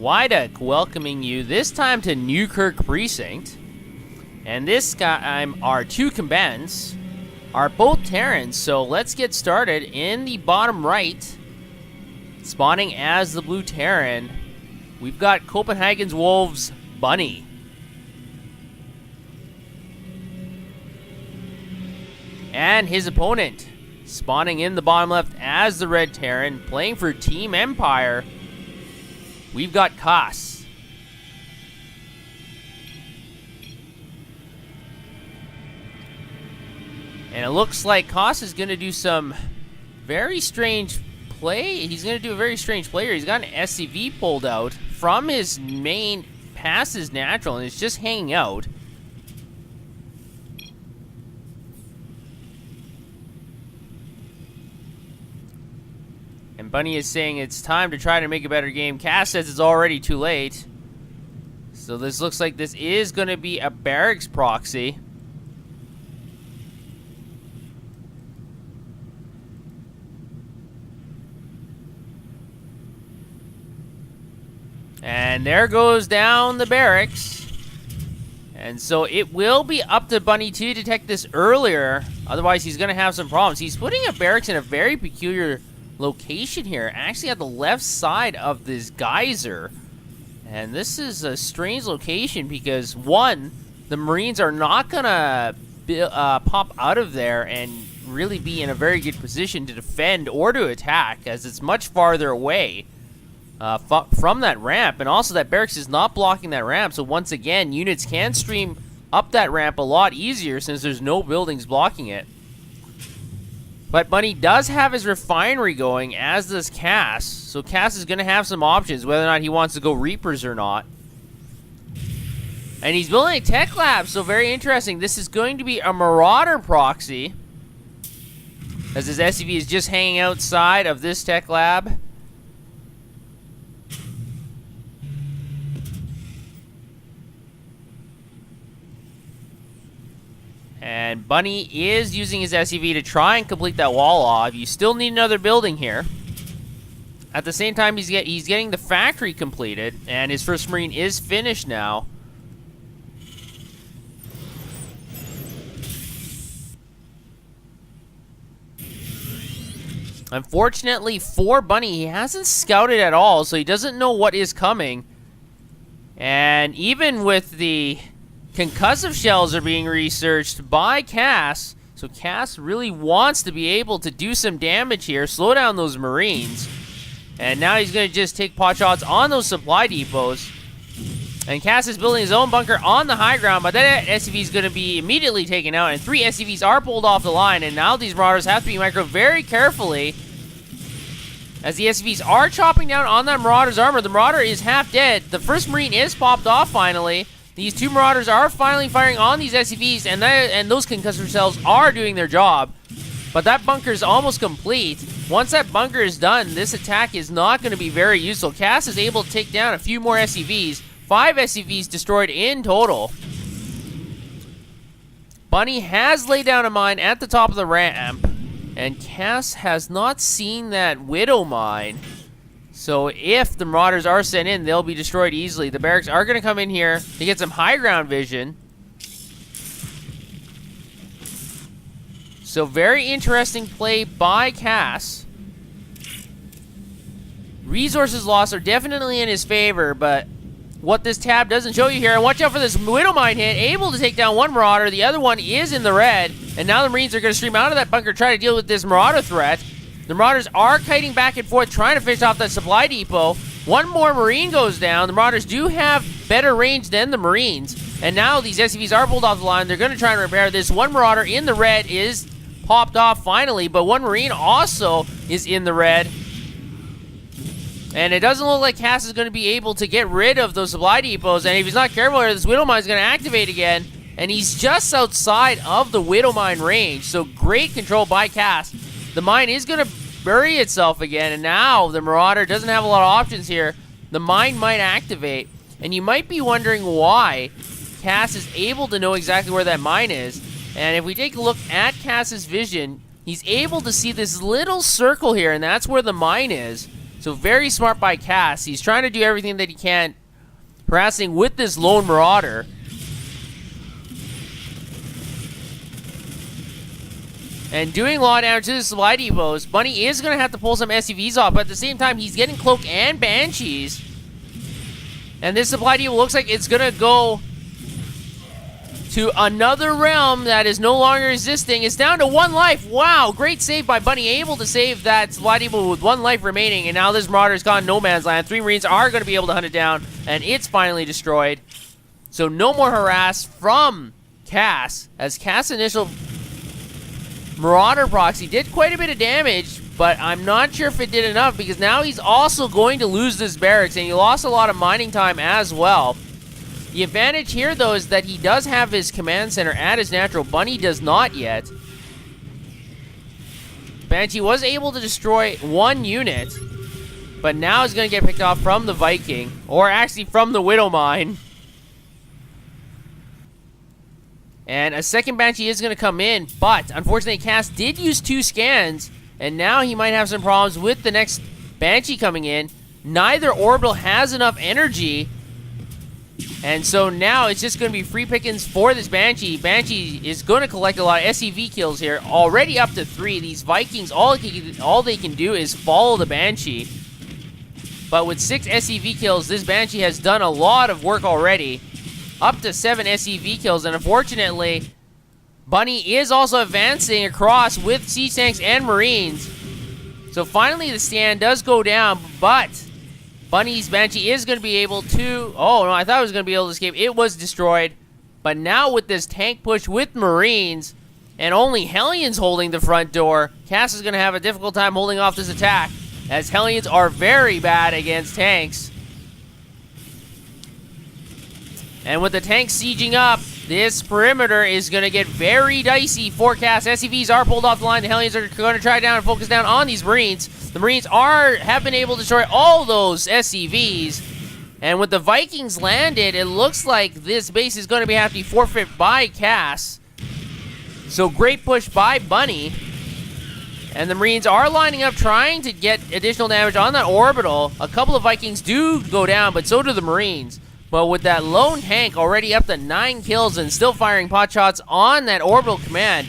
Wyduck welcoming you this time to Newkirk Precinct. And this time our two combatants are both Terrans, so let's get started. In the bottom right, spawning as the blue Terran, we've got Copenhagen's Wolves Bunny. And his opponent, spawning in the bottom left as the red Terran, playing for Team Empire, we've got Kas. And it looks like Kas is going to do some very strange play. He's going to do a very strange play here. He's got an SCV pulled out from his main past his natural, and it's just hanging out. And Bunny is saying it's time to try to make a better game. Kas says it's already too late. So this looks like this is going to be a barracks proxy. And there goes down the barracks. And so it will be up to Bunny to detect this earlier. Otherwise, he's going to have some problems. He's putting a barracks in a very peculiar location here, actually at the left side of this geyser. And this is a strange location because, one, the Marines are not gonna pop out of there and really be in a very good position to defend or to attack, as it's much farther away from that ramp. And also that barracks is not blocking that ramp, so once again units can stream up that ramp a lot easier since there's no buildings blocking it. But Bunny does have his refinery going, as does Kas. So Kas is going to have some options, whether or not he wants to go Reapers or not. And he's building a tech lab, so very interesting. This is going to be a Marauder proxy, as his SCV is just hanging outside of this tech lab. And Bunny is using his SCV to try and complete that wall off. You still need another building here. At the same time, he's getting the factory completed, and his first Marine is finished now. Unfortunately for Bunny, he hasn't scouted at all, so he doesn't know what is coming. And even with the concussive shells are being researched by Kas, so Kas really wants to be able to do some damage here, slow down those Marines. And now he's going to just take pot shots on those supply depots. And Kas is building his own bunker on the high ground, but that SCV is going to be immediately taken out, and 3 SCVs are pulled off the line, and now these Marauders have to be microed very carefully, as the SCVs are chopping down on that Marauder's armor. The Marauder is half dead. The first Marine is popped off finally. These two Marauders are finally firing on these SCVs, and those concussive cells are doing their job. But that bunker is almost complete. Once that bunker is done, this attack is not going to be very useful. Kas is able to take down a few more SCVs. 5 SCVs destroyed in total. Bunny has laid down a mine at the top of the ramp, and Kas has not seen that Widow mine. So if the Marauders are sent in, they'll be destroyed easily. The barracks are going to come in here to get some high ground vision. So very interesting play by Kas. Resources lost are definitely in his favor, but what this tab doesn't show you here, and watch out for this Widow mine hit, able to take down one Marauder, the other one is in the red, and now the Marines are going to stream out of that bunker, try to deal with this Marauder threat. The Marauders are kiting back and forth, trying to finish off that supply depot. One more Marine goes down. The Marauders do have better range than the Marines. And now these SCVs are pulled off the line. They're going to try and repair this. One Marauder in the red is popped off finally, but one Marine also is in the red. And it doesn't look like Kas is going to be able to get rid of those supply depots. And if he's not careful here, this Widow mine is going to activate again. And he's just outside of the Widow mine range. So great control by Kas. The mine is going to bury itself again, and now the Marauder doesn't have a lot of options here. The mine might activate, and you might be wondering why Kas is able to know exactly where that mine is. And if we take a look at Kas's vision, he's able to see this little circle here, and that's where the mine is. So very smart by Kas. He's trying to do everything that he can, harassing with this lone Marauder. And doing a lot of damage to the supply depots. Bunny is going to have to pull some SCVs off, but at the same time, he's getting Cloak and Banshees. And this supply depot looks like it's going to go to another realm that is no longer existing. It's down to 1 life. Wow, great save by Bunny, able to save that supply depot with 1 life remaining. And now this Marauder's gone no man's land. 3 Marines are going to be able to hunt it down, and it's finally destroyed. So no more harass from Kas, as Kas' initial Marauder proxy did quite a bit of damage, but I'm not sure if it did enough, because now he's also going to lose this barracks, and he lost a lot of mining time as well. The advantage here, though, is that he does have his command center at his natural. Bunny does not yet. Banshee was able to destroy 1 unit, but now is going to get picked off from the Viking, or actually from the Widow Mine. And a second Banshee is going to come in, but unfortunately Kas did use 2 scans, and now he might have some problems with the next Banshee coming in. Neither orbital has enough energy, and so now it's just going to be free pickings for this Banshee. Banshee is going to collect a lot of SCV kills here, already up to 3. These Vikings, all they can do is follow the Banshee. But with 6 SCV kills, this Banshee has done a lot of work already. Up to 7 SCV kills, and unfortunately, Bunny is also advancing across with siege tanks and Marines. So finally the stand does go down, but Bunny's Banshee is going to be able to... Oh, no, I thought it was going to be able to escape. It was destroyed. But now with this tank push with Marines, and only Hellions holding the front door, Kas is going to have a difficult time holding off this attack, as Hellions are very bad against tanks. And with the tanks sieging up, this perimeter is going to get very dicey for Kas. SCVs are pulled off the line. The Hellions are going to try down and focus down on these Marines. The Marines have been able to destroy all those SCVs. And with the Vikings landed, it looks like this base is going to have to be forfeit by Kas. So great push by Bunny. And the Marines are lining up, trying to get additional damage on that orbital. A couple of Vikings do go down, but so do the Marines. But with that lone tank already up to 9 kills and still firing pot shots on that orbital command,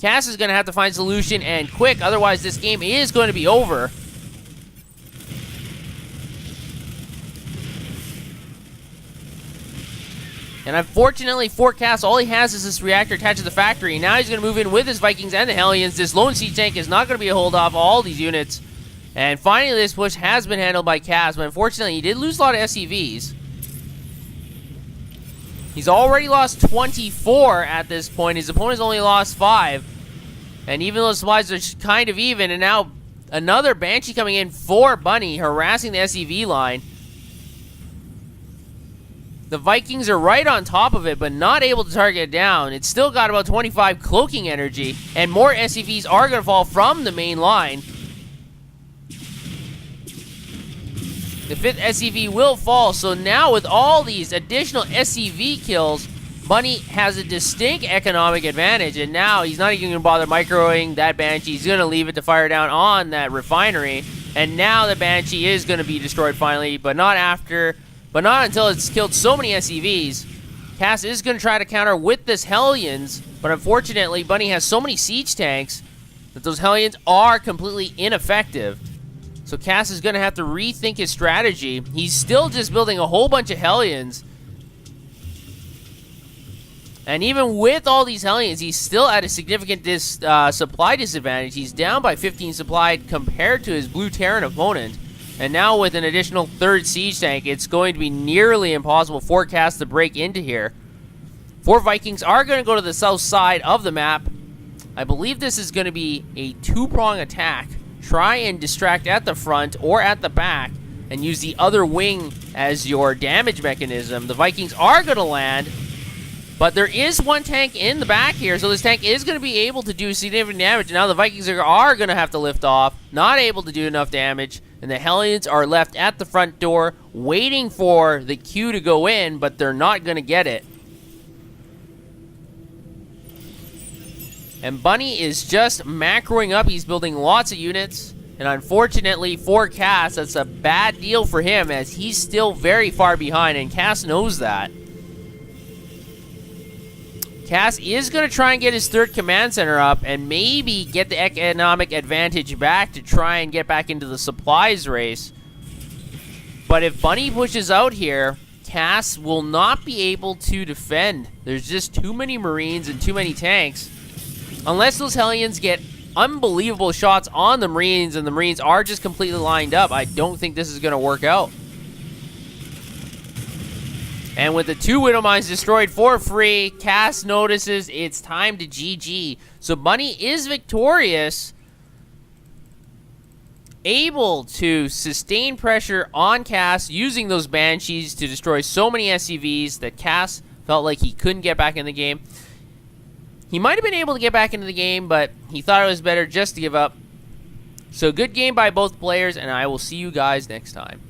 Kas is going to have to find a solution, and quick, otherwise this game is going to be over. And unfortunately for Kas, all he has is this reactor attached to the factory. Now he's going to move in with his Vikings and the Hellions. This lone siege tank is not going to be a hold off all these units. And finally this push has been handled by Kas, but unfortunately he did lose a lot of SCVs. He's already lost 24 at this point. His opponent's only lost 5. And even though the supplies are kind of even, and now another Banshee coming in for Bunny, harassing the SCV line. The Vikings are right on top of it, but not able to target it down. It's still got about 25 cloaking energy, and more SCVs are going to fall from the main line. The 5th SCV will fall, so now with all these additional SCV kills, Bunny has a distinct economic advantage, and now he's not even going to bother microing that Banshee. He's going to leave it to fire down on that refinery, and now the Banshee is going to be destroyed finally, but not until it's killed so many SCVs. Kas is going to try to counter with this Hellions, but unfortunately, Bunny has so many siege tanks that those Hellions are completely ineffective. So Kas is going to have to rethink his strategy. He's still just building a whole bunch of Hellions. And even with all these Hellions, he's still at a significant supply disadvantage. He's down by 15 supply compared to his Blue Terran opponent. And now with an additional 3rd siege tank, it's going to be nearly impossible for Kas to break into here. 4 Vikings are going to go to the south side of the map. I believe this is going to be a 2-prong attack. Try and distract at the front or at the back and use the other wing as your damage mechanism. The Vikings are going to land, but there is 1 tank in the back here, so this tank is going to be able to do significant damage. Now the Vikings are going to have to lift off, not able to do enough damage, and the Hellions are left at the front door waiting for the Q to go in, but they're not going to get it. And Bunny is just macroing up. He's building lots of units. And unfortunately for Kas, that's a bad deal for him as he's still very far behind, and Kas knows that. Kas is going to try and get his third command center up and maybe get the economic advantage back to try and get back into the supplies race. But if Bunny pushes out here, Kas will not be able to defend. There's just too many Marines and too many tanks. Unless those Hellions get unbelievable shots on the Marines and the Marines are just completely lined up, I don't think this is going to work out. And with the 2 Widow Mines destroyed for free, Kas notices it's time to GG. So Bunny is victorious, able to sustain pressure on Kas using those Banshees to destroy so many SCVs that Kas felt like he couldn't get back in the game. He might have been able to get back into the game, but he thought it was better just to give up. So good game by both players, and I will see you guys next time.